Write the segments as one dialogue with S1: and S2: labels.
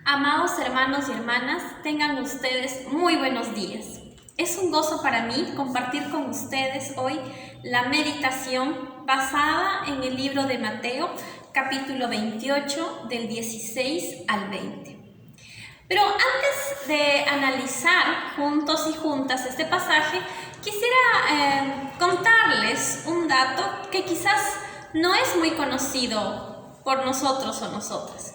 S1: Amados hermanos y hermanas, tengan ustedes muy buenos días. Es un gozo para mí compartir con ustedes hoy la meditación basada en el libro de Mateo, capítulo 28, del 16 al 20. Pero antes de analizar juntos y juntas este pasaje, quisiera contarles un dato que quizás no es muy conocido por nosotros o nosotras.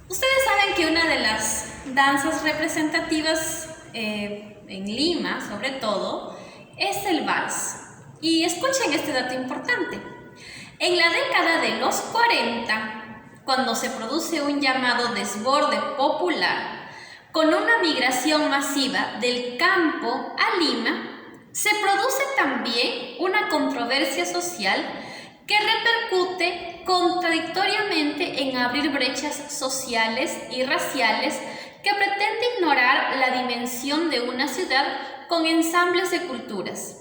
S1: Ustedes saben que una de las danzas representativas en Lima, sobre todo, es el vals. Y escuchen este dato importante. En la década de los 40, cuando se produce un llamado desborde popular, con una migración masiva del campo a Lima, se produce también una controversia social que repercute contradictoriamente en abrir brechas sociales y raciales que pretende ignorar la dimensión de una ciudad con ensambles de culturas,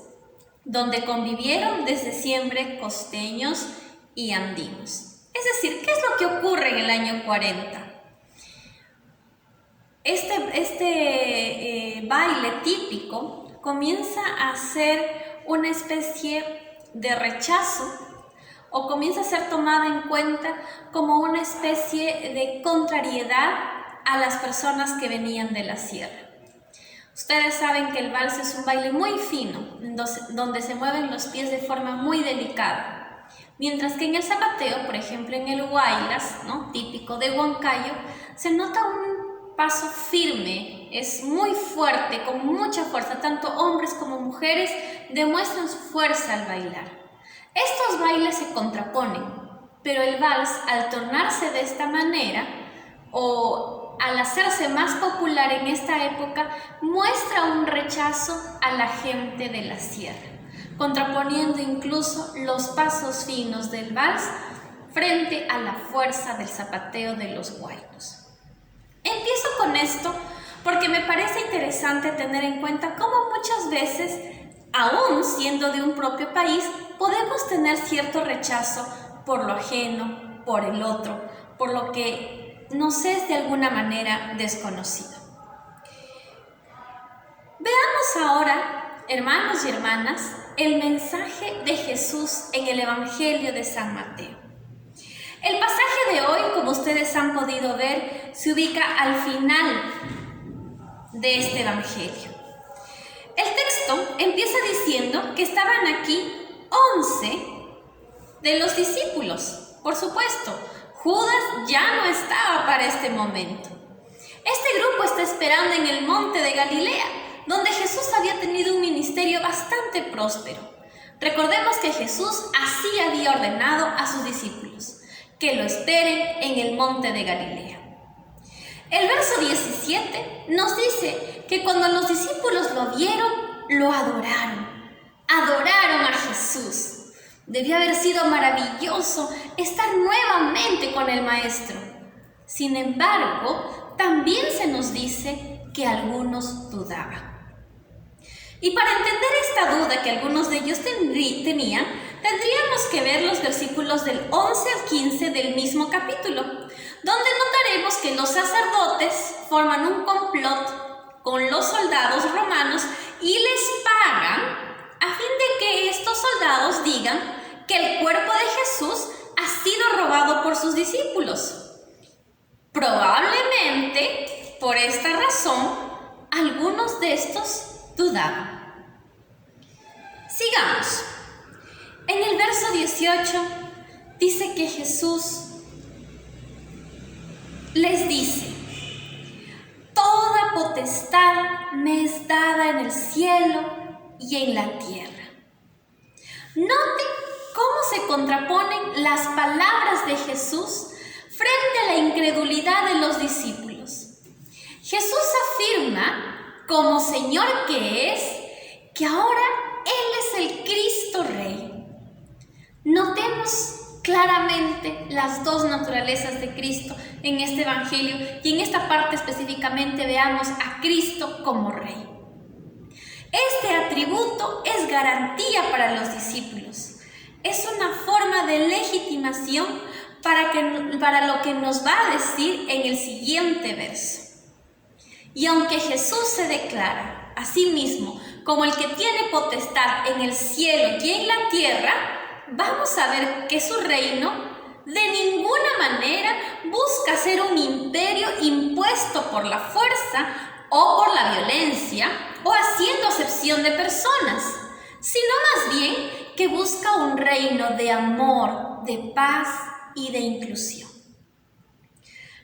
S1: donde convivieron desde siempre costeños y andinos. Es decir, ¿qué es lo que ocurre en el año 40? Este baile típico comienza a ser una especie de rechazo o comienza a ser tomada en cuenta como una especie de contrariedad a las personas que venían de la sierra. Ustedes saben que el vals es un baile muy fino, donde se mueven los pies de forma muy delicada, mientras que en el zapateo, por ejemplo en el huaylas, típico de Huancayo, se nota un paso firme, es muy fuerte, con mucha fuerza, tanto hombres como mujeres demuestran su fuerza al bailar. Estos bailes se contraponen, pero el vals, al tornarse de esta manera o al hacerse más popular en esta época, muestra un rechazo a la gente de la sierra, contraponiendo incluso los pasos finos del vals frente a la fuerza del zapateo de los huaynos. Empiezo con esto porque me parece interesante tener en cuenta cómo muchas veces, aún siendo de un propio país, podemos tener cierto rechazo por lo ajeno, por el otro, por lo que nos es de alguna manera desconocido. Veamos ahora, hermanos y hermanas, el mensaje de Jesús en el Evangelio de San Mateo. El pasaje de hoy, como ustedes han podido ver, se ubica al final de este Evangelio. El texto empieza diciendo que estaban aquí 11 de los discípulos. Por supuesto, Judas ya no estaba para este momento. Este grupo está esperando en el monte de Galilea, donde Jesús había tenido un ministerio bastante próspero. Recordemos que Jesús así había ordenado a sus discípulos, que lo esperen en el monte de Galilea. El verso 17 nos dice que cuando los discípulos lo vieron, lo adoraron a Jesús. Debió haber sido maravilloso estar nuevamente con el Maestro. Sin embargo, también se nos dice que algunos dudaban. Y para entender esta duda que algunos de ellos tenían, tendríamos que ver los versículos del 11 al 15 del mismo capítulo, donde notaremos que los sacerdotes forman un complot con los soldados romanos y les pagan a fin de que estos soldados digan que el cuerpo de Jesús ha sido robado por sus discípulos. Probablemente, por esta razón, algunos de estos dudaban. Sigamos. En el verso 18 dice que Jesús les dice: toda potestad me es dada en el cielo y en la tierra. Noten cómo se contraponen las palabras de Jesús frente a la incredulidad de los discípulos. Jesús afirma, como Señor que es, que ahora Él es el Cristo Rey. Notemos claramente las dos naturalezas de Cristo en este Evangelio y en esta parte específicamente veamos a Cristo como Rey. Este atributo es garantía para los discípulos. Es una forma de legitimación para lo que nos va a decir en el siguiente verso. Y aunque Jesús se declara a sí mismo como el que tiene potestad en el cielo y en la tierra, vamos a ver que su reino de ninguna manera busca ser un imperio impuesto por la fuerza o por la violencia o haciendo acepción de personas, sino más bien que busca un reino de amor, de paz y de inclusión.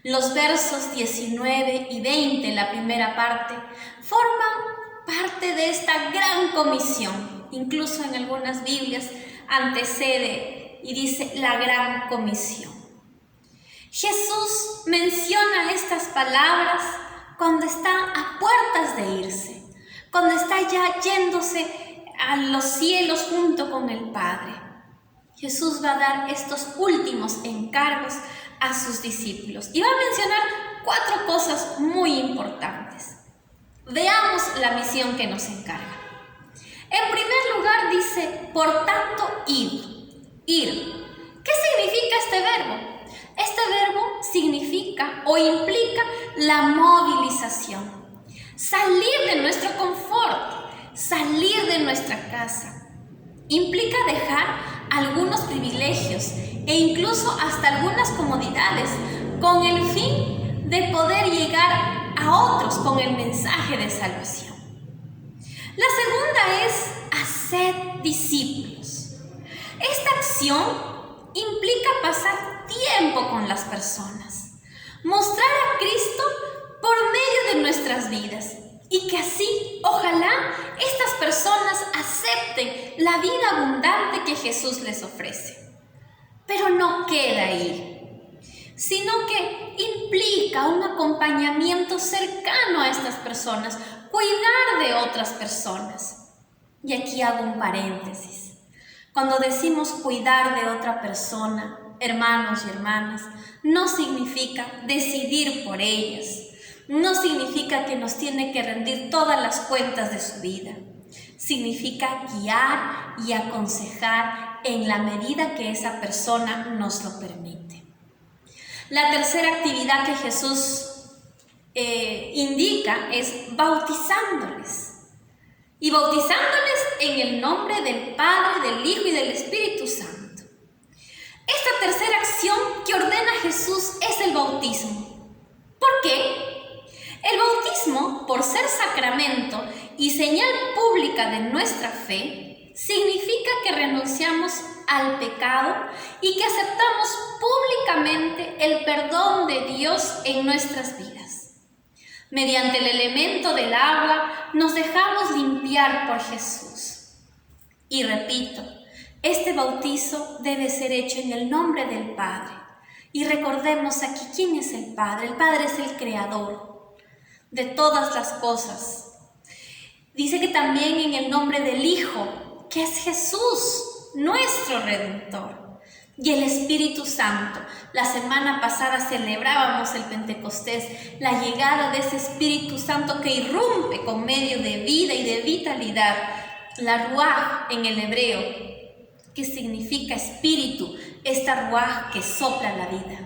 S1: Los versos 19 y 20, la primera parte, forman parte de esta gran comisión. Incluso en algunas Biblias antecede y dice la gran comisión. Jesús menciona estas palabras cuando está a puertas de irse, cuando está ya yéndose a los cielos junto con el Padre. Jesús va a dar estos últimos encargos a sus discípulos y va a mencionar 4 cosas muy importantes. Veamos la misión que nos encarga. En primer lugar dice, por tanto, id. ¿Qué significa este verbo? Este verbo significa o implica la movilización. Salir de nuestro confort, salir de nuestra casa. Implica dejar algunos privilegios e incluso hasta algunas comodidades con el fin de poder llegar a otros con el mensaje de salvación. La segunda es hacer discípulos. Esta acción implica pasar tiempo con las personas, mostrar a Cristo por medio de nuestras vidas y que así, ojalá, estas personas acepten la vida abundante que Jesús les ofrece. Pero no queda ahí, sino que implica un acompañamiento cercano a estas personas, cuidar de otras personas. Y aquí hago un paréntesis. Cuando decimos cuidar de otra persona, hermanos y hermanas, no significa decidir por ellas. No significa que nos tiene que rendir todas las cuentas de su vida. Significa guiar y aconsejar en la medida que esa persona nos lo permite. La tercera actividad que Jesús indica es bautizándoles. Y bautizándoles en el nombre del Padre, del Hijo y del Espíritu Santo. Esta tercera acción que ordena Jesús es el bautismo. ¿Por qué? El bautismo, por ser sacramento y señal pública de nuestra fe, significa que renunciamos al pecado y que aceptamos públicamente el perdón de Dios en nuestras vidas. Mediante el elemento del agua nos dejamos limpiar por Jesús. Y repito, este bautizo debe ser hecho en el nombre del Padre. Y recordemos aquí quién es el Padre. El Padre es el Creador de todas las cosas. Dice que también en el nombre del Hijo, que es Jesús, nuestro Redentor, y el Espíritu Santo. La semana pasada celebrábamos el Pentecostés, la llegada de ese Espíritu Santo que irrumpe con medio de vida y de vitalidad, la ruaj en el hebreo, que significa espíritu, esta ruaj que sopla la vida.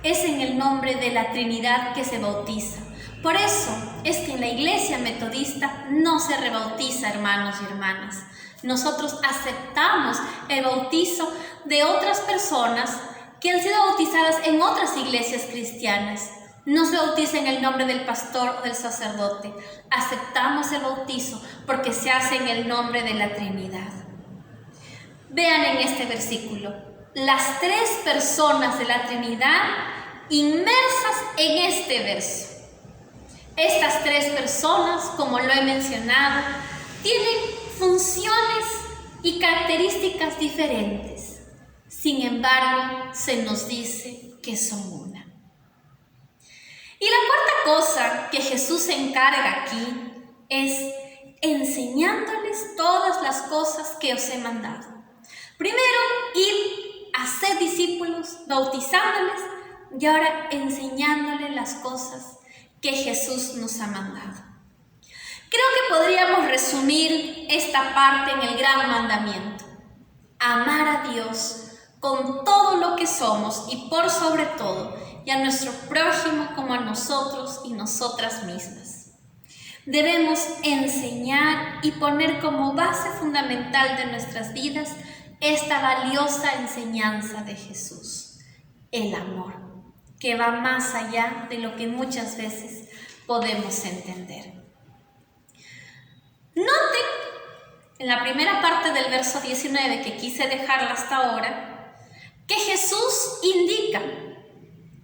S1: Es en el nombre de la Trinidad que se bautiza. Por eso es que en la Iglesia Metodista no se rebautiza, hermanos y hermanas. Nosotros aceptamos el bautizo de otras personas que han sido bautizadas en otras iglesias cristianas. No se bautiza en el nombre del pastor o del sacerdote. Aceptamos el bautizo porque se hace en el nombre de la Trinidad. Vean en este versículo, las 3 personas de la Trinidad inmersas en este verso. Estas 3 personas, como lo he mencionado, tienen funciones y características diferentes. Sin embargo, se nos dice que son una. Y la cuarta cosa que Jesús se encarga aquí es enseñándoles todas las cosas que os he mandado. Primero, ir a ser discípulos, bautizándoles, y ahora enseñándoles las cosas que Jesús nos ha mandado. Creo que podríamos resumir esta parte en el gran mandamiento: amar a Dios con todo lo que somos y por sobre todo, y a nuestro prójimo como a nosotros y nosotras mismas. Debemos enseñar y poner como base fundamental de nuestras vidas esta valiosa enseñanza de Jesús, el amor, que va más allá de lo que muchas veces podemos entender. Noten en la primera parte del verso 19, que quise dejarla hasta ahora, que Jesús indica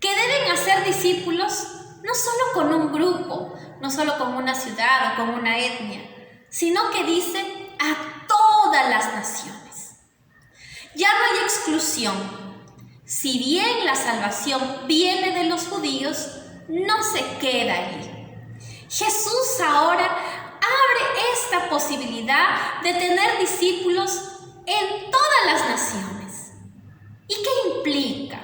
S1: que deben hacer discípulos no solo con un grupo, no solo con una ciudad o con una etnia, sino que dice a todas las naciones. Ya no hay exclusión. Si bien la salvación viene de los judíos, no se queda allí. Jesús ahora abre esta posibilidad de tener discípulos en todas las naciones. ¿Y qué implica?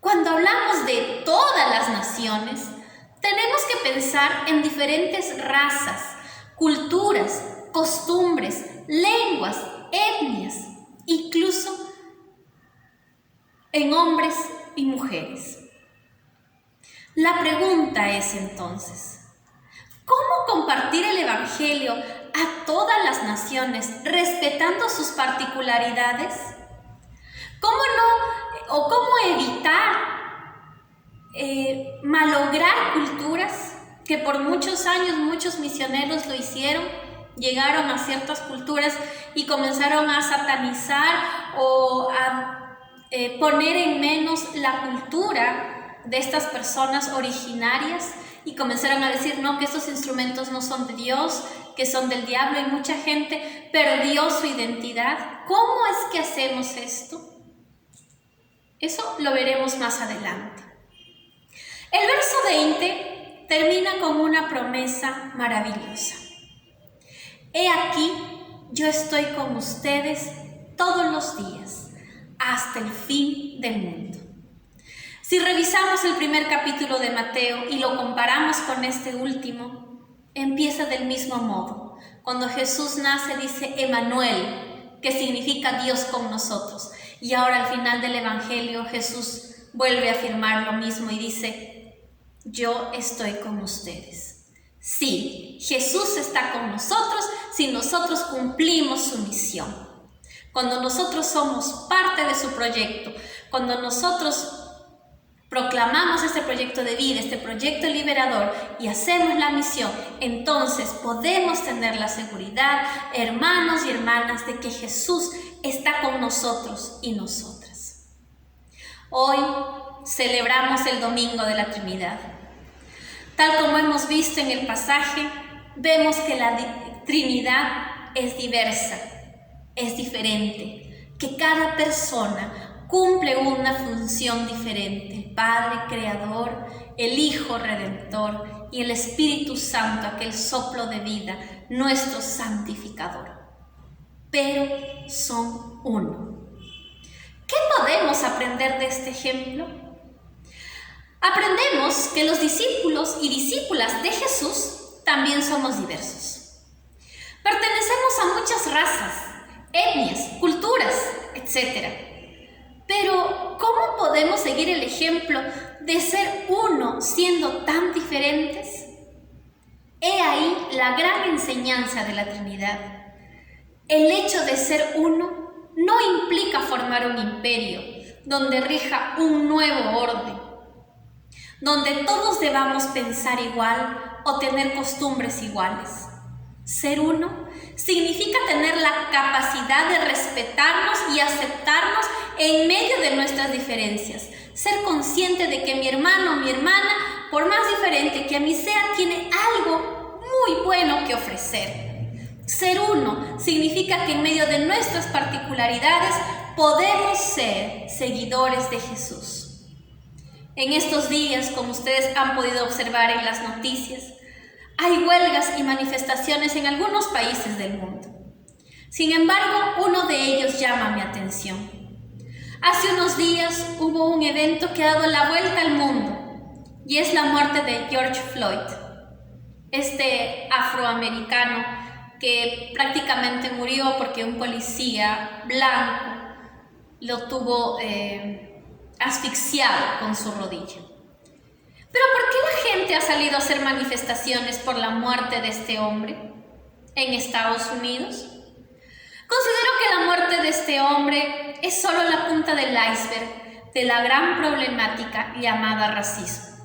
S1: Cuando hablamos de todas las naciones, tenemos que pensar en diferentes razas, culturas, costumbres, lenguas, etnias, incluso en hombres y mujeres. La pregunta es entonces, ¿cómo compartir el Evangelio a todas las naciones respetando sus particularidades? ¿Cómo evitar malograr culturas que por muchos años muchos misioneros lo hicieron? Llegaron a ciertas culturas y comenzaron a satanizar o a poner en menos la cultura de estas personas originarias y comenzaron a decir, no, que estos instrumentos no son de Dios, que son del diablo, y mucha gente perdió su identidad. ¿Cómo es que hacemos esto? Eso lo veremos más adelante. El verso 20 termina con una promesa maravillosa. He aquí, yo estoy con ustedes todos los días, hasta el fin del mundo. Si revisamos el primer capítulo de Mateo y lo comparamos con este último, empieza del mismo modo. Cuando Jesús nace dice Emmanuel, que significa Dios con nosotros. Y ahora al final del Evangelio Jesús vuelve a afirmar lo mismo y dice, yo estoy con ustedes. Sí, Jesús está con nosotros si nosotros cumplimos su misión. Cuando nosotros somos parte de su proyecto, cuando nosotros proclamamos este proyecto de vida, este proyecto liberador y hacemos la misión, entonces podemos tener la seguridad, hermanos y hermanas, de que Jesús está con nosotros y nosotras. Hoy celebramos el Domingo de la Trinidad. Tal como hemos visto en el pasaje, vemos que la Trinidad es diversa, es diferente, que cada persona cumple una función diferente. El Padre Creador, el Hijo Redentor y el Espíritu Santo, aquel soplo de vida, nuestro santificador. Pero son uno. ¿Qué podemos aprender de este ejemplo? Aprendemos que los discípulos y discípulas de Jesús también somos diversos. Pertenecemos a muchas razas, etnias, culturas, etc. Pero, ¿cómo podemos seguir el ejemplo de ser uno siendo tan diferentes? He ahí la gran enseñanza de la Trinidad. El hecho de ser uno no implica formar un imperio donde rija un nuevo orden, donde todos debamos pensar igual o tener costumbres iguales. Ser uno significa tener la capacidad de respetarnos y aceptarnos en medio de nuestras diferencias. Ser consciente de que mi hermano o mi hermana, por más diferente que a mí sea, tiene algo muy bueno que ofrecer. Ser uno significa que en medio de nuestras particularidades podemos ser seguidores de Jesús. En estos días, como ustedes han podido observar en las noticias, hay huelgas y manifestaciones en algunos países del mundo. Sin embargo, uno de ellos llama mi atención. Hace unos días hubo un evento que ha dado la vuelta al mundo y es la muerte de George Floyd, este afroamericano que prácticamente murió porque un policía blanco lo tuvo asfixiado con su rodilla. Pero ¿por qué la gente ha salido a hacer manifestaciones por la muerte de este hombre en Estados Unidos? Considero que la muerte de este hombre es solo la punta del iceberg de la gran problemática llamada racismo.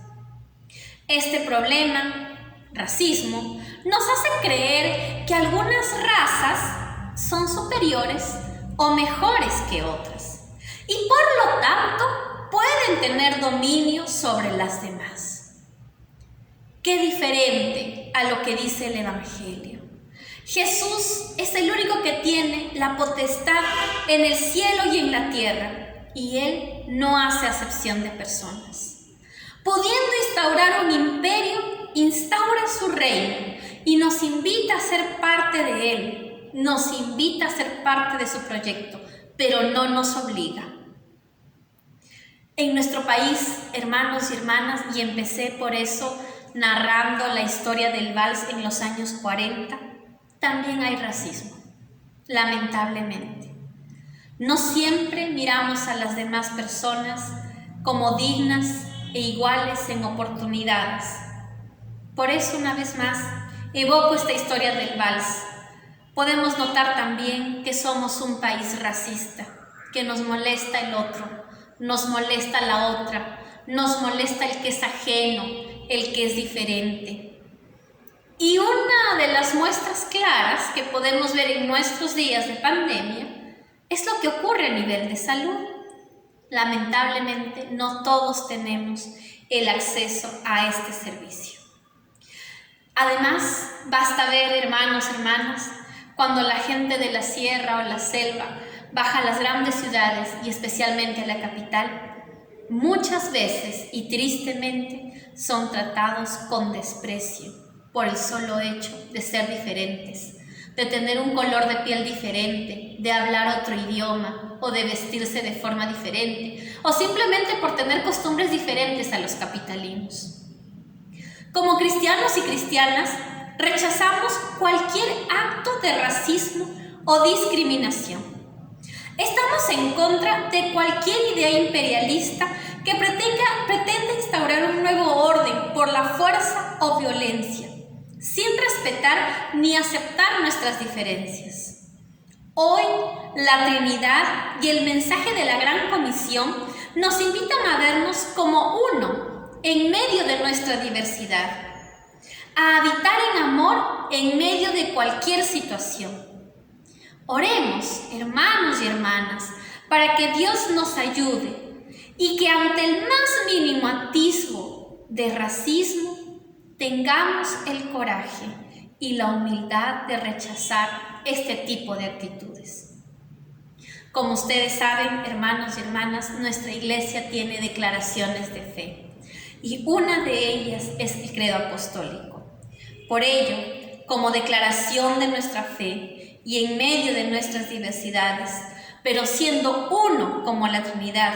S1: Este problema, racismo, nos hace creer que algunas razas son superiores o mejores que otras y por lo tanto pueden tener dominio sobre las demás. Qué diferente a lo que dice el Evangelio. Jesús es el único que tiene la potestad en el cielo y en la tierra, y Él no hace acepción de personas. Pudiendo instaurar un imperio, instaura su reino y nos invita a ser parte de Él, nos invita a ser parte de su proyecto, pero no nos obliga. En nuestro país, hermanos y hermanas, y empecé por eso narrando la historia del vals en los años 40, también hay racismo, lamentablemente. No siempre miramos a las demás personas como dignas e iguales en oportunidades. Por eso, una vez más, evoco esta historia del vals. Podemos notar también que somos un país racista, que nos molesta el otro, nos molesta la otra, nos molesta el que es ajeno, el que es diferente. Y una de las muestras claras que podemos ver en nuestros días de pandemia es lo que ocurre a nivel de salud. Lamentablemente, no todos tenemos el acceso a este servicio. Además, basta ver, hermanos, hermanas, cuando la gente de la sierra o la selva baja a las grandes ciudades y especialmente a la capital, muchas veces y tristemente son tratados con desprecio por el solo hecho de ser diferentes, de tener un color de piel diferente, de hablar otro idioma o de vestirse de forma diferente, o simplemente por tener costumbres diferentes a los capitalinos. Como cristianos y cristianas, rechazamos cualquier acto de racismo o discriminación. Estamos en contra de cualquier idea imperialista que pretenda instaurar un nuevo orden por la fuerza o violencia, sin respetar ni aceptar nuestras diferencias. Hoy, la Trinidad y el mensaje de la Gran Comisión nos invitan a vernos como uno en medio de nuestra diversidad, a habitar en amor en medio de cualquier situación. Oremos, hermanos y hermanas, para que Dios nos ayude y que ante el más mínimo atisbo de racismo tengamos el coraje y la humildad de rechazar este tipo de actitudes. Como ustedes saben, hermanos y hermanas, nuestra iglesia tiene declaraciones de fe y una de ellas es el credo apostólico. Por ello, como declaración de nuestra fe y en medio de nuestras diversidades, pero siendo uno como la Trinidad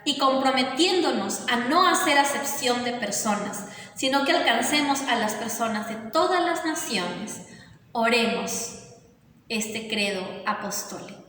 S1: y comprometiéndonos a no hacer acepción de personas, sino que alcancemos a las personas de todas las naciones, oremos este credo apostólico.